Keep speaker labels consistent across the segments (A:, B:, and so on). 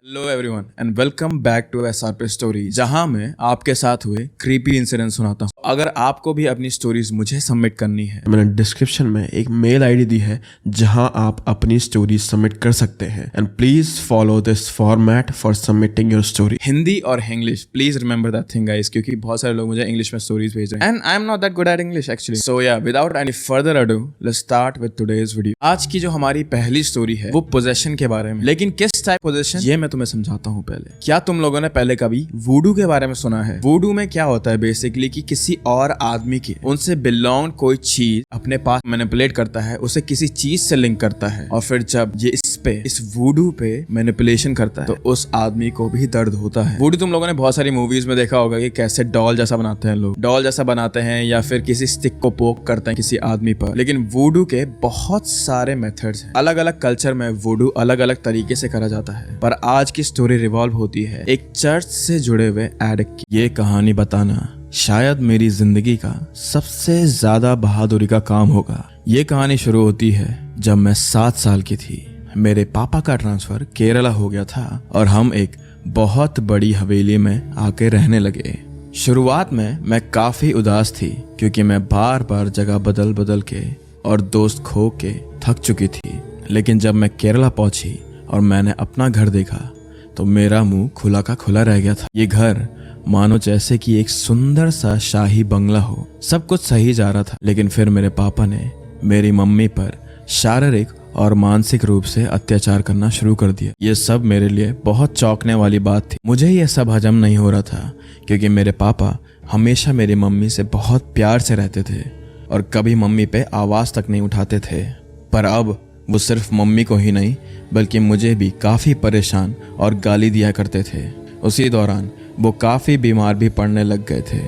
A: Hello everyone and welcome back to SRP story, जहां मैं आपके साथ हुए क्रीपी इंसिडेंट सुनाता हूं। अगर आपको भी अपनी स्टोरीज मुझे सबमिट करनी है,
B: मैंने डिस्क्रिप्शन में एक मेल आईडी दी है जहां आप अपनी स्टोरी सबमिट कर सकते हैं। And please follow this format for submitting your story.
A: Hindi और English, please remember that thing guys, क्योंकि बहुत सारे लोग मुझे इंग्लिश में स्टोरीज भेज रहे हैं and I am not that good at English actually. So yeah without any further ado let's start with today's video. आज की जो हमारी पहली स्टोरी है वो पोजेशन के बारे में, लेकिन किस टाइप पोजेशन ये मैं तुम्हें समझाता हूँ। पहले, क्या तुम लोगों ने पहले कभी वूडू के बारे में सुना है? वूडू में क्या होता है बेसिकली कि किसी और आदमी के उनसे बिलोंग कोई चीज अपने पास मैनिपुलेट करता है, उसे किसी चीज से लिंक करता है, और फिर जब ये इस वूडू पे मैनिपुलेशन करता है तो उस आदमी को भी दर्द होता है। वूडू तुम लोगों ने बहुत सारी मूवीज में देखा होगा कि कैसे डॉल जैसा बनाते हैं लोग, डॉल जैसा बनाते हैं या फिर किसी स्टिक को पोक करते हैं किसी आदमी पर। लेकिन वूडू के बहुत सारे मेथड्स हैं। अलग अलग कल्चर में वूडू अलग अलग तरीके से करा जाता है, पर आज की स्टोरी रिवॉल्व होती है एक चर्च से जुड़े हुए एडिक्ट की। ये कहानी बताना शायद मेरी जिंदगी का सबसे ज्यादा बहादुरी का काम होगा। ये कहानी शुरू होती है जब मैं 7 साल की थी। मेरे पापा का ट्रांसफर केरला हो गया था और हम एक बहुत बड़ी हवेली में आके रहने लगे। शुरुआत में मैं काफी उदास थी क्योंकि मैं बार बार जगह बदल बदल के और दोस्त खो के थक चुकी थी। लेकिन जब मैं केरला पहुंची और मैंने अपना घर देखा तो मेरा मुंह खुला का खुला रह गया था। ये घर मानो जैसे कि एक सुंदर सा शाही बंगला हो। सब कुछ सही जा रहा था, लेकिन फिर मेरे पापा ने मेरी मम्मी पर शारीरिक और मानसिक रूप से अत्याचार करना शुरू कर दिया। ये सब मेरे लिए बहुत चौंकने वाली बात थी। मुझे ये सब हजम नहीं हो रहा था क्योंकि मेरे पापा हमेशा मेरी मम्मी से बहुत प्यार से रहते थे और कभी मम्मी पे आवाज तक नहीं उठाते थे। पर अब वो सिर्फ मम्मी को ही नहीं बल्कि मुझे भी काफी परेशान और गाली दिया करते थे। उसी दौरान वो काफी बीमार भी पड़ने लग गए थे,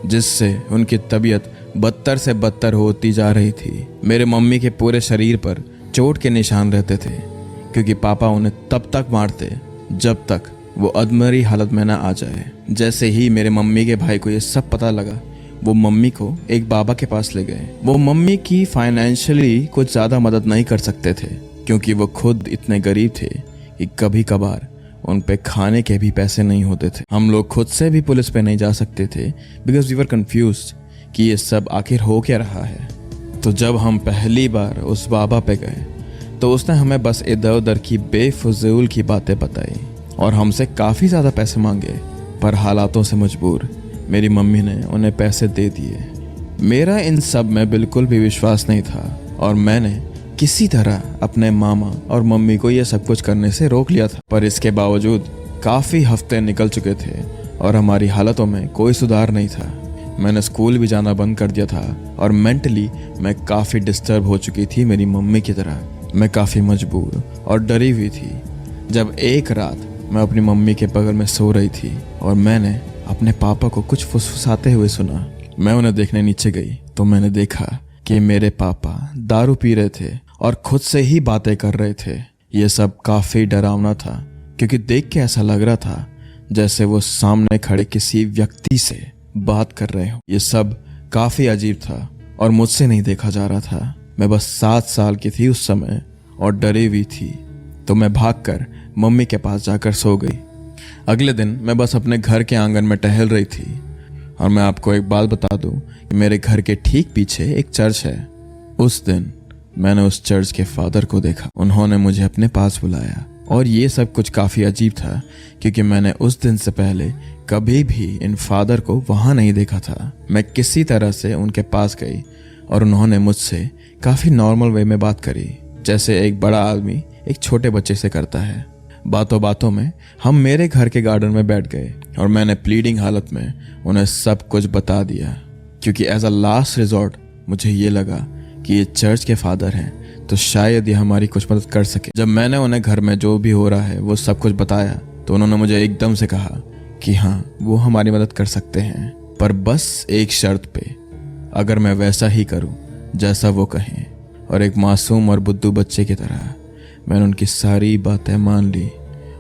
A: जिससे उनकी तबीयत बदतर से बदतर होती जा रही थी। मेरे मम्मी के पूरे शरीर पर चोट के निशान रहते थे क्योंकि पापा उन्हें तब तक मारते जब तक वो अधमरी हालत में ना आ जाए। जैसे ही मेरे मम्मी के भाई को ये सब पता लगा, वो मम्मी को एक बाबा के पास ले गए। वो मम्मी की फाइनेंशियली कुछ ज्यादा मदद नहीं कर सकते थे क्योंकि वो खुद इतने गरीब थे कि कभी कभार उन पे खाने के भी पैसे नहीं होते थे। हम लोग खुद से भी पुलिस पे नहीं जा सकते थे बिकॉज वी वर कंफ्यूज्ड कि ये सब आखिर हो क्या रहा है। तो जब हम पहली बार उस बाबा पे गए तो उसने हमें बस इधर उधर की बेफजूल की बातें बताई और हमसे काफ़ी ज़्यादा पैसे मांगे। पर हालातों से मजबूर मेरी मम्मी ने उन्हें पैसे दे दिए। मेरा इन सब में बिल्कुल भी विश्वास नहीं था और मैंने किसी तरह अपने मामा और मम्मी को यह सब कुछ करने से रोक लिया था। पर इसके बावजूद काफ़ी हफ्ते निकल चुके थे और हमारी हालतों में कोई सुधार नहीं था। मैंने स्कूल भी जाना बंद कर दिया था और मेंटली मैं काफ़ी डिस्टर्ब हो चुकी थी मेरी मम्मी की तरह। मैं काफ़ी मजबूर और डरी हुई थी जब एक रात मैं अपनी मम्मी के बगल में सो रही थी और मैंने अपने पापा को कुछ फुसफुसाते हुए सुना। मैं उन्हें देखने नीचे गई तो मैंने देखा कि मेरे पापा दारू पी रहे थे और खुद से ही बातें कर रहे थे। ये सब काफ़ी डरावना था क्योंकि देख के ऐसा लग रहा था जैसे वो सामने खड़े किसी व्यक्ति से बात कर रहे हो। ये सब काफी अजीब था और मुझसे नहीं देखा जा रहा था। मैं बस 7 साल की थी उस समय और डरी हुई थी, तो मैं भागकर मम्मी के पास जाकर सो गई। अगले दिन मैं बस अपने घर के आंगन में टहल रही थी और मैं आपको एक बात बता दूं कि मेरे घर के ठीक पीछे एक चर्च है। उस दिन मैंने उस चर्च के फादर को देखा। उन्होंने मुझे अपने पास बुलाया और ये सब कुछ काफी अजीब था क्योंकि मैंने उस दिन से पहले कभी भी इन फादर को वहां नहीं देखा था। मैं किसी तरह से उनके पास गई और उन्होंने मुझसे काफी नॉर्मल वे में बात करी, जैसे एक बड़ा आदमी एक छोटे बच्चे से करता है। बातों बातों में हम मेरे घर के गार्डन में बैठ गए और मैंने प्लीडिंग हालत में उन्हें सब कुछ बता दिया क्योंकि एज अ लास्ट रिजॉर्ट मुझे ये लगा कि ये चर्च के फादर हैं तो शायद ये हमारी कुछ मदद कर सके। जब मैंने उन्हें घर में जो भी हो रहा है वो सब कुछ बताया तो उन्होंने मुझे एकदम से कहा कि हाँ, वो हमारी मदद कर सकते हैं, पर बस एक शर्त पे, अगर मैं वैसा ही करूं जैसा वो कहें। और एक मासूम और बुद्धू बच्चे की तरह मैंने उनकी सारी बातें मान ली।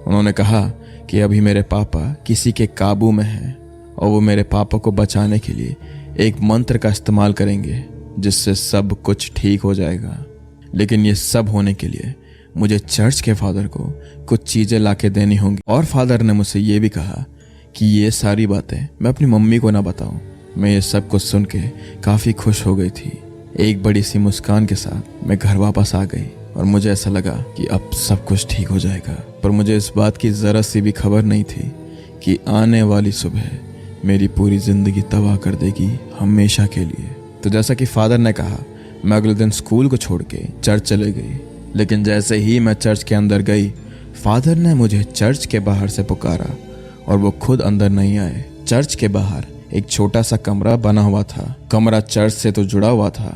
A: उन्होंने कहा कि अभी मेरे पापा किसी के काबू में हैं और वो मेरे पापा को बचाने के लिए एक मंत्र का इस्तेमाल करेंगे जिससे सब कुछ ठीक हो जाएगा। लेकिन ये सब होने के लिए मुझे चर्च के फादर को कुछ चीज़ें लाके देनी होंगी। और फादर ने मुझसे ये भी कहा कि ये सारी बातें मैं अपनी मम्मी को ना बताऊं। मैं ये सब कुछ सुन के काफ़ी खुश हो गई थी। एक बड़ी सी मुस्कान के साथ मैं घर वापस आ गई और मुझे ऐसा लगा कि अब सब कुछ ठीक हो जाएगा। पर मुझे इस बात की ज़रा सी भी खबर नहीं थी कि आने वाली सुबह मेरी पूरी ज़िंदगी तबाह कर देगी हमेशा के लिए। तो जैसा कि फादर ने कहा, मैं अगले दिन स्कूल को छोड़ के चर्च चले गई। लेकिन जैसे ही मैं चर्च के अंदर गई, फादर ने मुझे चर्च के बाहर से पुकारा और वो खुद अंदर नहीं आए। चर्च के बाहर एक छोटा सा कमरा बना हुआ था। कमरा चर्च से तो जुड़ा हुआ था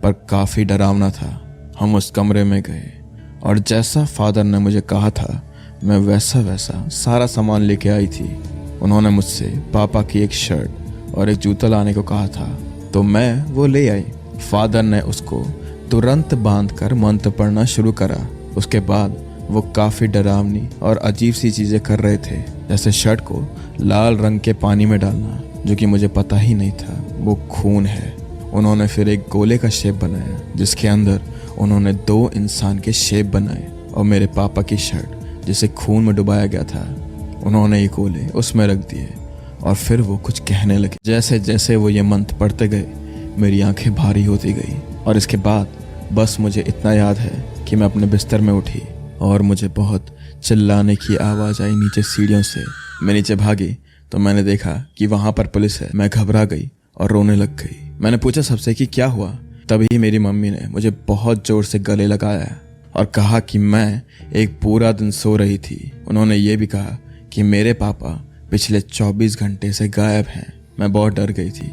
A: पर काफ़ी डरावना था। हम उस कमरे में गए और जैसा फादर ने मुझे कहा था मैं वैसा वैसा सारा सामान लेके आई थी। उन्होंने मुझसे पापा की एक शर्ट और एक जूता लाने को कहा था तो मैं वो ले आई। फादर ने उसको तुरंत बांधकर मंत्र पढ़ना शुरू करा। उसके बाद वो काफ़ी डरावनी और अजीब सी चीज़ें कर रहे थे, जैसे शर्ट को लाल रंग के पानी में डालना, जो कि मुझे पता ही नहीं था वो खून है। उन्होंने फिर एक गोले का शेप बनाया जिसके अंदर उन्होंने 2 इंसान के शेप बनाए और मेरे पापा की शर्ट जिसे खून में डुबाया गया था, उन्होंने ये गोले उसमें रख दिए और फिर वो कुछ कहने लगे। जैसे जैसे वो ये मंत्र पढ़ते गए मेरी आंखें भारी होती गई और इसके बाद बस मुझे इतना याद है कि मैं अपने बिस्तर में उठी और मुझे बहुत चिल्लाने की आवाज़ आई नीचे सीढ़ियों से। मैं नीचे भागी तो मैंने देखा कि वहाँ पर पुलिस है। मैं घबरा गई और रोने लग गई। मैंने पूछा सबसे कि क्या हुआ। तभी मेरी मम्मी ने मुझे बहुत ज़ोर से गले लगाया और कहा कि मैं एक पूरा दिन सो रही थी। उन्होंने ये भी कहा कि मेरे पापा पिछले 24 घंटे से गायब हैं। मैं बहुत डर गई थी,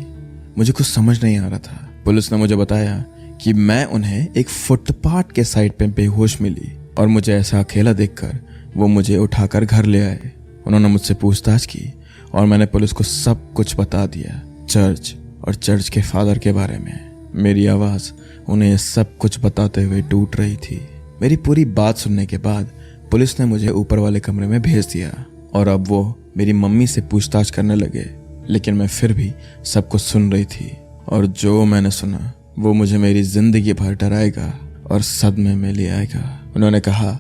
A: मुझे कुछ समझ नहीं आ रहा था। पुलिस ने मुझे बताया कि मैं उन्हें एक फुटपाथ के साइड पे बेहोश मिली और मुझे ऐसा अकेला देखकर वो मुझे उठाकर घर ले आए। उन्होंने मुझसे पूछताछ की और मैंने पुलिस को सब कुछ बता दिया, चर्च और चर्च के फादर के बारे में। मेरी आवाज़ उन्हें सब कुछ बताते हुए टूट रही थी। मेरी पूरी बात सुनने के बाद पुलिस ने मुझे ऊपर वाले कमरे में भेज दिया और अब वो मेरी मम्मी से पूछताछ करने लगे। लेकिन मैं फिर भी सब कुछ सुन रही थी और जो मैंने सुना वो मुझे मेरी ज़िंदगी भर डराएगा और सदमे में ले आएगा। उन्होंने कहा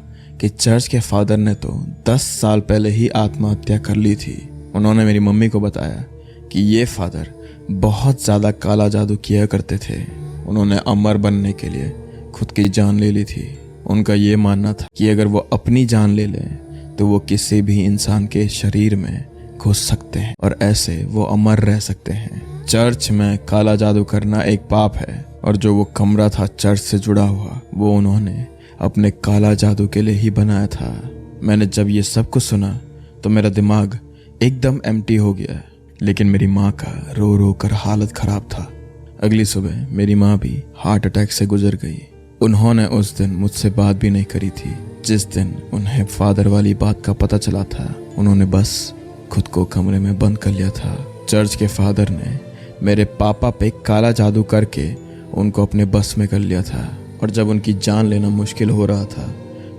A: कि चर्च के फादर ने तो 10 साल पहले ही आत्महत्या कर ली थी। उन्होंने मेरी मम्मी को बताया कि ये फादर बहुत ज़्यादा काला जादू किया करते थे। उन्होंने अमर बनने के लिए खुद की जान ले ली थी। उनका ये मानना था कि अगर वो अपनी जान ले लें तो वो किसी भी इंसान के शरीर में घुस सकते हैं और ऐसे वो अमर रह सकते हैं। चर्च में काला जादू करना एक पाप है और जो वो कमरा था चर्च से जुड़ा हुआ वो उन्होंने अपने काला जादू के लिए ही बनाया था। मैंने जब ये सब कुछ सुना तो मेरा दिमाग एकदम एम्प्टी हो गया। लेकिन मेरी माँ का रो रो कर हालत खराब था। अगली सुबह मेरी माँ भी हार्ट अटैक से गुजर गई। उन्होंने उस दिन मुझसे बात भी नहीं करी थी। जिस दिन उन्हें फादर वाली बात का पता चला था उन्होंने बस खुद को कमरे में बंद कर लिया था। चर्च के फादर ने मेरे पापा पे काला जादू करके उनको अपने बस में कर लिया था और जब उनकी जान लेना मुश्किल हो रहा था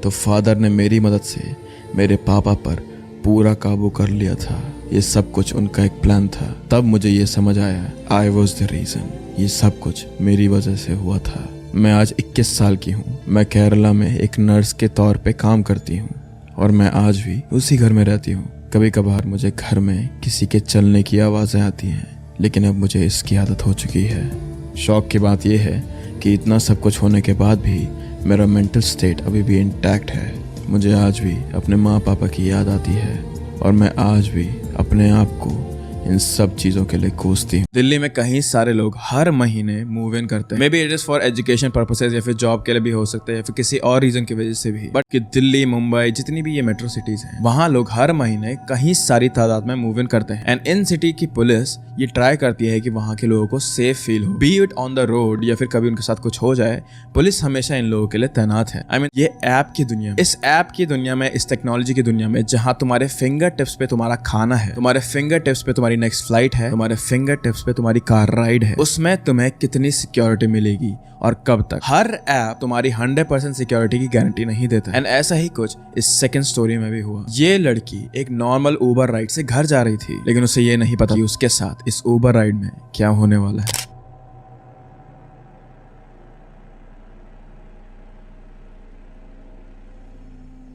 A: तो फादर ने मेरी मदद से मेरे पापा पर पूरा काबू कर लिया था। ये सब कुछ उनका एक प्लान था। तब मुझे ये समझ आया, आई वॉज द रीज़न। ये सब कुछ मेरी वजह से हुआ था। मैं आज 21 साल की हूँ। मैं केरला में एक नर्स के तौर पे काम करती हूँ और मैं आज भी उसी घर में रहती हूँ। कभी कभार मुझे घर में किसी के चलने की आवाज़ें आती हैं, लेकिन अब मुझे इसकी आदत हो चुकी है। शौक की बात यह है कि इतना सब कुछ होने के बाद भी मेरा मेंटल स्टेट अभी भी इंटैक्ट है। मुझे आज भी अपने माँ पापा की याद आती है और मैं आज भी अपने आप को इन सब चीज़ों के लिए कोसती हूँ। दिल्ली में कई सारे लोग हर महीने मूव इन करते हैं। May be it is for education purposes या फिर जॉब के लिए भी हो सकता है या फिर किसी और रीजन की वजह से भी। बट कि दिल्ली, मुंबई, जितनी भी ये मेट्रो सिटीज हैं, वहाँ लोग हर महीने कहीं सारी तादाद में मूव इन करते हैं। एंड इन सिटी की पुलिस ये ट्राई करती है कि वहाँ के लोगों को सेफ फील हो, B it on the road या फिर कभी उनके साथ कुछ हो जाए। पुलिस हमेशा इन लोगों के लिए तैनात है। आई मीन ये ऐप की दुनिया में, इस ऐप की दुनिया में, इस टेक्नोलॉजी की दुनिया में, जहाँ तुम्हारे फिंगर टिप्स पे तुम्हारा खाना है, तुम्हारे फिंगर टिप्स पे तुम्हारी नेक्स्ट फ्लाइट है, तुम्हारे फिंगर टिप्स पे तुम्हारी कार राइड है, उसमें तुम्हें कितनी सिक्योरिटी मिलेगी और कब तक। हर ऐप तुम्हारी 100% सिक्योरिटी की गारंटी नहीं देता। एंड ऐसा ही कुछ इस सेकंड स्टोरी में भी हुआ। ये लड़की एक नॉर्मल उबर राइड से घर जा रही थी, लेकिन उसे ये नहीं पता कि उसके साथ इस उबर राइड में क्या होने वाला है।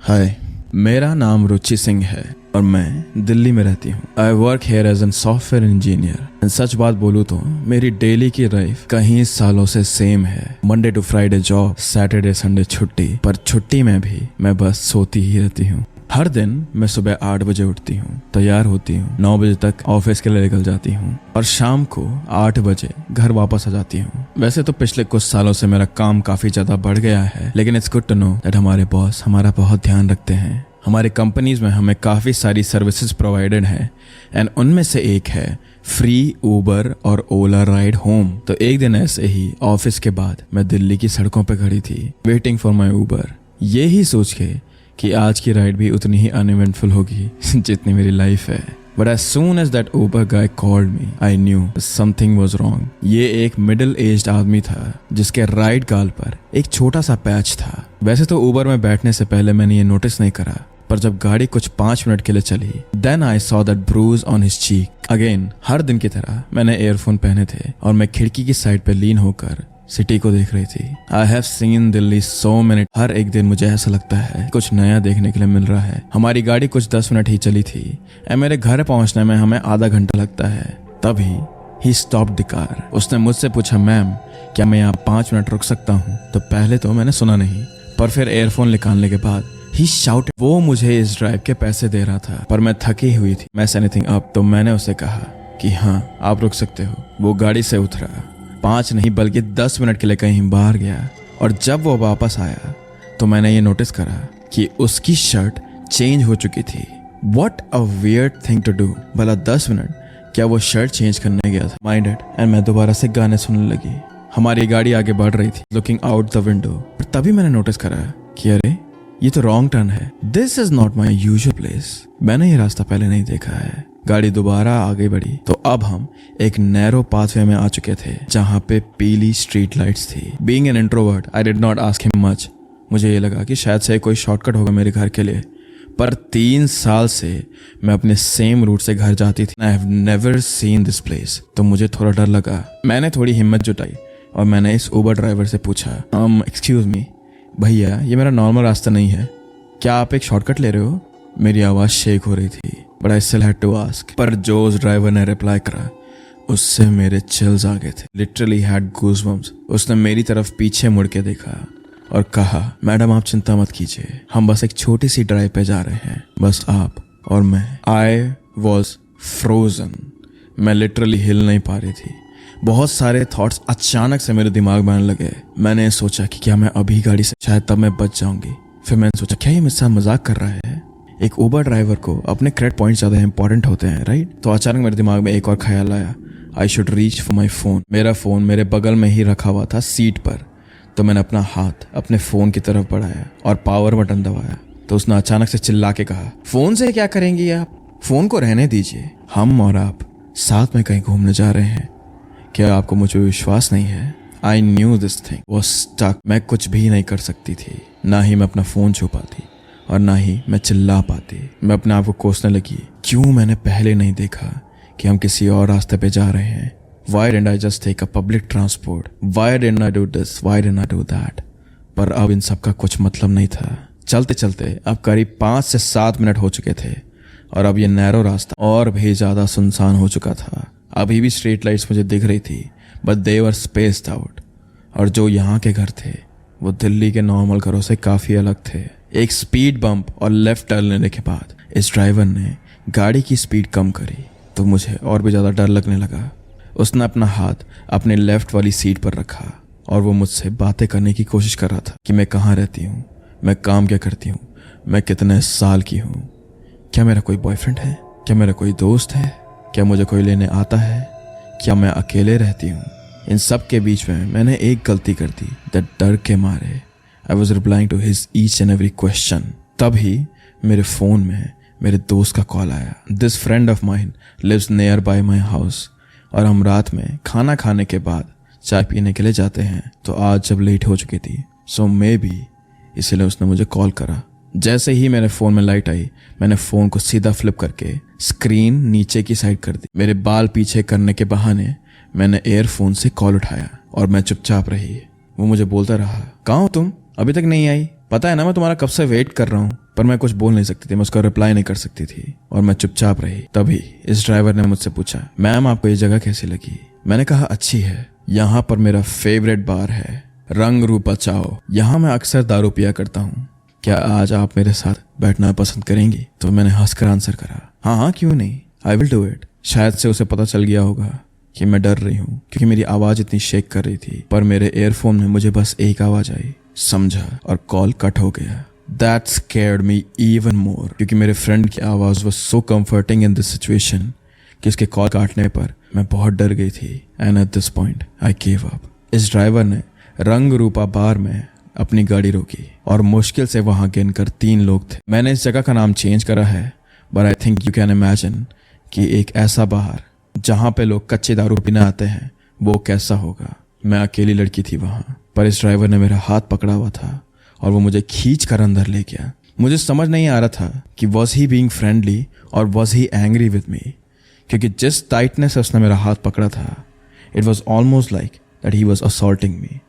A: हाय, मेरा नाम रुचि सिंह है और मैं दिल्ली में रहती हूँ। I work here as an software engineer. सच बात बोलूँ तो मेरी डेली की लाइफ कहीं सालों से सेम है। Monday to Friday job, Saturday Sunday छुट्टी, पर छुट्टी में भी मैं बस सोती ही रहती हूँ। हर दिन मैं सुबह 8 बजे उठती हूँ, तैयार होती हूँ, 9 बजे तक ऑफिस के लिए निकल जाती हूँ और शाम को 8 बजे घर वापस आ जाती हूँ। वैसे तो पिछले कुछ सालों से मेरा काम काफी ज्यादा बढ़ गया है, लेकिन it's good to know that हमारे बॉस हमारा बहुत ध्यान रखते हैं। हमारे कंपनीज में हमें काफ़ी सारी सर्विसेज प्रोवाइडेड हैं एंड उनमें से एक है फ्री ऊबर और ओला राइड होम। तो एक दिन ऐसे ही ऑफिस के बाद मैं दिल्ली की सड़कों पे खड़ी थी वेटिंग फॉर माई ऊबर, ये ही सोच के कि आज की राइड भी उतनी ही अनइवेंटफुल होगी जितनी मेरी लाइफ है। But as soon as that Uber guy called me, I knew something was wrong. ये एक मिडिल एज्ड आदमी था जिसके राइट गाल पर एक छोटा सा पैच था। वैसे तो ऊबर में बैठने से पहले मैंने ये नोटिस नहीं करा, पर जब गाड़ी कुछ 5 मिनट के लिए चली, then I saw that bruise on his cheek. Again, हर दिन की तरह मैंने एयरफोन पहने थे और मैं खिड़की की साइड पे लीन होकर सिटी को देख रही थी। I have seen Delhi so many. हर एक दिन मुझे ऐसा लगता है कुछ नया देखने के लिए मिल रहा है। हमारी गाड़ी कुछ 10 मिनट ही चली थी और मेरे घर पहुंचने में हमें आधा घंटा लगता है। तभी ही स्टॉप्ड द कार। उसने मुझसे पूछा, मैम क्या मैं यहाँ 5 मिनट रुक सकता हूँ? तो पहले तो मैंने सुना नहीं, पर फिर एयरफोन निकालने के बाद ही शाउट। वो मुझे इस ड्राइव के पैसे दे रहा था, पर मैं थकी हुई थी। मैं एनीथिंग अप, तो मैंने उसे कहा कि हाँ आप रुक सकते हो। वो गाड़ी से उतरा, 5 नहीं बल्कि 10 मिनट के लिए कहीं बाहर गया और जब वो वापस आया तो मैंने ये नोटिस करा कि उसकी शर्ट चेंज हो चुकी थी। What a weird thing to do। भला 10 मिनट क्या वो शर्ट चेंज करने गया था? माइंडेड एंड मैं दोबारा से गाने सुनने लगी। हमारी गाड़ी आगे बढ़ रही थी, लुकिंग आउट द विंडो। पर तभी मैंने नोटिस करा कि अरे ये तो रॉन्ग टर्न है। This is not my usual place. मैंने ये रास्ता पहले नहीं देखा है। गाड़ी दोबारा आगे बढ़ी तो अब हम एक नैरो पाथवे में आ चुके थे जहाँ पे पीली स्ट्रीट लाइट्स थी। Being an introvert, I did not ask him much. मुझे ये लगा कि शायद से कोई शॉर्टकट होगा मेरे घर के लिए, पर 3 साल से मैं अपने सेम रूट से घर जाती थी। I have never seen this place, तो मुझे थोड़ा डर लगा। मैंने थोड़ी हिम्मत जुटाई और मैंने इस ऊबर ड्राइवर से पूछा, एक्सक्यूज मी भैया, ये मेरा नॉर्मल रास्ता नहीं है, क्या आप एक शॉर्टकट ले रहे हो? मेरी आवाज़ शेक हो रही थी, but I still had to ask. पर जो उस ड्राइवर ने रिप्लाई करा उससे मेरे चिल्स आ गए थे। Literally had goosebumps. उसने मेरी तरफ पीछे मुड़ के देखा और कहा, मैडम आप चिंता मत कीजिए, हम बस एक छोटी सी ड्राइव पे जा रहे हैं, बस आप और मैं। I was frozen. मैं लिटरली हिल नहीं पा रही थी। बहुत सारे थॉट्स अचानक से मेरे दिमाग में आने लगे। मैंने सोचा कि क्या मैं अभी गाड़ी से, शायद तब मैं बच जाऊंगी। फिर मैंने सोचा क्या ये मुझसे मजाक कर रहा है? एक ऊबर ड्राइवर को अपने क्रेडिट पॉइंट ज्यादा इंपॉर्टेंट होते हैं, राइट? तो अचानक मेरे दिमाग में एक और ख्याल आया, I should reach for my phone. मेरा फोन मेरे बगल में ही रखा हुआ था सीट पर, तो मैंने अपना हाथ अपने फोन की तरफ बढ़ाया और पावर बटन दबाया। तो उसने अचानक से चिल्ला के कहा, फोन से क्या करेंगी आप? फोन को रहने दीजिए, हम और आप साथ में कहीं घूमने जा रहे हैं। क्या आपको मुझ पर विश्वास नहीं है? I knew this thing was stuck. मैं कुछ भी नहीं कर सकती थी, ना ही मैं अपना फोन छू पाती और ना ही मैं चिल्ला पाती। मैं अपने आप को कोसने लगी, क्यों मैंने पहले नहीं देखा कि हम किसी और रास्ते पे जा रहे हैं? Why didn't I just take a public transport? Why didn't I do this? Why didn't I do that? पर अब इन सब का कुछ मतलब नहीं था। चलते चलते अब करीब 5 से 7 मिनट हो चुके थे और अब ये नैरो रास्ता और भी ज्यादा सुनसान हो चुका था। अभी भी स्ट्रीट लाइट्स मुझे दिख रही थी, but they were spaced out. और जो यहाँ के घर थे वो दिल्ली के नॉर्मल घरों से काफी अलग थे। एक स्पीड बम्प और लेफ्ट टर्न लेने के बाद इस ड्राइवर ने गाड़ी की स्पीड कम करी तो मुझे और भी ज्यादा डर लगने लगा। उसने अपना हाथ अपने लेफ्ट वाली सीट पर रखा और वो मुझसे बातें करने की कोशिश कर रहा था कि मैं कहाँ रहती हूँ, मैं काम क्या करती हूँ, मैं कितने साल की हूँ, क्या मेरा कोई बॉयफ्रेंड है, क्या मेरा कोई दोस्त है, क्या मुझे कोई लेने आता है, क्या मैं अकेले रहती हूँ। इन सब के बीच में मैंने एक गलती कर दी, दैट डर के मारे I was replying to his each and every question. तभी मेरे फोन में मेरे दोस्त का कॉल आया। This friend of mine lives near by my house और हम रात में खाना खाने के बाद चाय पीने के लिए जाते हैं। तो आज जब लेट हो चुकी थी सो मे बी इसलिए उसने मुझे कॉल करा। जैसे ही मेरे फ़ोन में लाइट आई मैंने फ़ोन को सीधा फ्लिप करके स्क्रीन नीचे की साइड कर दी। मेरे बाल पीछे करने के बहाने मैंने एयरफोन से कॉल उठाया और मैं चुपचाप रही। वो मुझे बोलता रहा, कहाँ हो तुम, अभी तक नहीं आई? पता है ना मैं तुम्हारा कब से वेट कर रहा हूँ। पर मैं कुछ बोल नहीं सकती थी, मैं उसका रिप्लाई नहीं कर सकती थी और मैं चुपचाप रही। तभी इस ड्राइवर ने मुझसे पूछा, मैम आपको ये जगह कैसी लगी? मैंने कहा अच्छी है, यहाँ पर मेरा फेवरेट बार है, रंग रूपा चाओ। यहाँ मैं अक्सर दारू पिया करता हूँ, क्या आज आप मेरे साथ बैठना पसंद करेंगी? तो मैंने हंसकर आंसर करा, हाँ हाँ क्यों नहीं, आई विल डू इट। शायद से उसे पता चल गया होगा कि मैं डर रही हूँ क्योंकि मेरी आवाज इतनी शेक कर रही थी, पर मेरे एयरफोन में मुझे बस एक आवाज आई, समझा, और कॉल कट हो गया। That scared me even more क्योंकि मेरे फ्रेंड की आवाज was so comforting in this situation कि उसके कॉल काटने पर मैं बहुत डर गई थी। And at this point I gave up। इस ड्राइवर ने रंग रूपा बार में अपनी गाड़ी रोकी और मुश्किल से वहां गिनकर 3 लोग थे। मैंने इस जगह का नाम चेंज करा है, but I think you can imagine कि एक ऐसा बार जहां पे लोग कच्चे दारू पीने आते हैं वो कैसा होगा। मैं अकेली लड़की थी वहां, पर इस ड्राइवर ने मेरा हाथ पकड़ा हुआ था और वो मुझे खींच कर अंदर ले गया। मुझे समझ नहीं आ रहा था कि वॉज ही बीइंग फ्रेंडली और was he angry with me, क्योंकि जिस टाइटनेस से उसने मेरा हाथ पकड़ा था, it was almost like that he was assaulting me.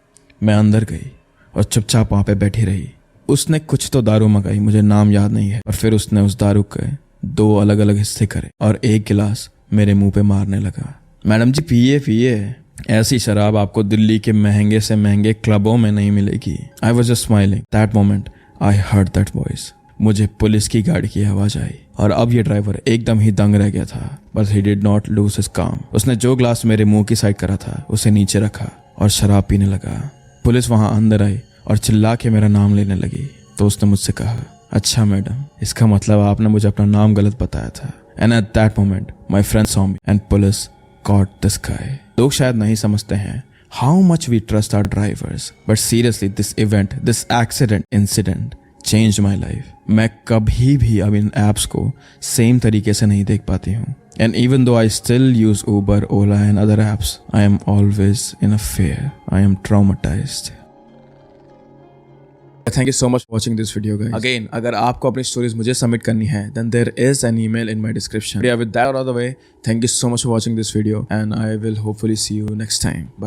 A: मैं अंदर गई और चुपचाप वहाँ पे बैठी रही। उसने कुछ तो दारू मंगाई, मुझे नाम याद नहीं है, और फिर उसने उस दारू के 2 अलग अलग हिस्से करे और एक गिलास मेरे मुंह पे मारने लगा। मैडम जी पिए पिए, ऐसी शराब आपको दिल्ली के महंगे से महंगे क्लबों में नहीं मिलेगी। I was just smiling. That moment I heard that voice. मुझे पुलिस की गाड़ी की आवाज आई और अब ये ड्राइवर एकदम ही दंग रह गया था, but he did not lose his calm. उसने जो ग्लास मेरे मुंह की साइड करा था उसे नीचे रखा और शराब पीने लगा। पुलिस वहां अंदर आई और चिल्ला के मेरा नाम लेने लगी। तो उसने मुझसे कहा, अच्छा मैडम, इसका मतलब आपने मुझे अपना नाम गलत बताया था। And at that moment my friend saw me and police caught this guy. लोग शायद नहीं समझते हैं how much we trust our drivers, but seriously this event, this accident incident change my life. मैं कभी भी अब इन ऐप्स को सेम तरीके से नहीं देख पाती हूँ। And even though I still use Uber, Ola and other apps, I am always in a fear। I am traumatized। Thank you so much for watching this video, guys. Again, अगर आपको अपनी stories मुझे submit करनी है, then there is an email in my description. Yeah, with that out of the way, thank you so much for watching this video, and I will hopefully see you next time. Bye.